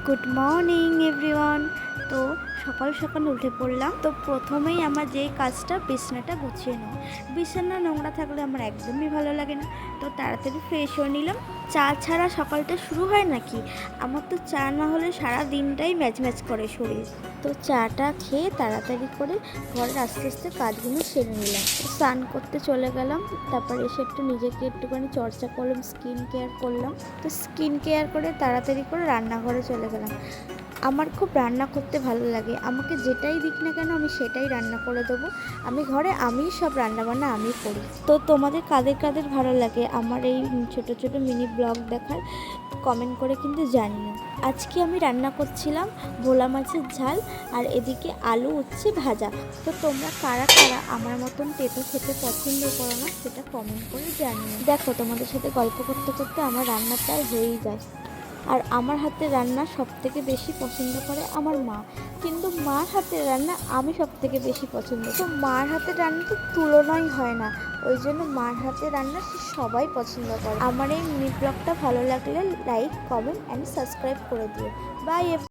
Good morning everyone. তো সকাল সকাল উঠে পড়লাম। তো প্রথমেই আমার যেই কাজটা বিছানাটা গুছিয়ে নেওয়া। বিছানা নোংরা থাকলে আমার একদমই ভালো লাগে না। তো তাড়াতাড়ি ফ্রেশ হয়ে নিলাম। চা ছাড়া সকালটা শুরু হয় নাকি? আমার তো চা না হলে সারা দিনটাই ম্যাচ ম্যাচ করে শরীর। তো চাটা খেয়ে তাড়াতাড়ি করে ঘরের আস্তে আস্তে কাজগুলো সেরে নিলাম। স্নান করতে চলে গেলাম। তারপর এসে নিজেকে একটুখানি চর্চা করলাম, স্কিন কেয়ার করলাম। তো স্কিন কেয়ার করে তাড়াতাড়ি করে রান্নাঘরে চলে গেলাম। আমার খুব রান্না করতে ভালো লাগে। আমাকে যেটাই দিক না কেন আমি সেটাই রান্না করে দেবো। আমিই সব রান্নাবান্না আমি করি। তো তোমাদের কাদের কাদের ভালো লাগে আমার এই ছোট ছোট মিনি ব্লগ দেখার, কমেন্ট করে কিন্তু জানিও। আজকে আমি রান্না করছিলাম ভোলা মাছের ঝাল, আর এদিকে আলু উচ্ছে ভাজা। তো তোমরা কারা কারা আমার মতন তেতো খেতে পছন্দ করো না সেটা কমেন্ট করে জানিও। দেখো, তোমাদের সাথে গল্প করতে করতে আমার রান্না প্রায় হয়েই যায়। আর আমার হাতের রান্না সবথেকে বেশি পছন্দ করে আমার মা, কিন্তু মার হাতের রান্না আমি সবথেকে বেশি পছন্দ। তো মার হাতের রান্না তো তুলনাই হয় না, ওই জন্য মার হাতের রান্না সবাই পছন্দ করে। আমার এই মিনি ব্লগটা ভালো লাগলে লাইক, কমেন্ট অ্যান্ড সাবস্ক্রাইব করে দিও। বাই।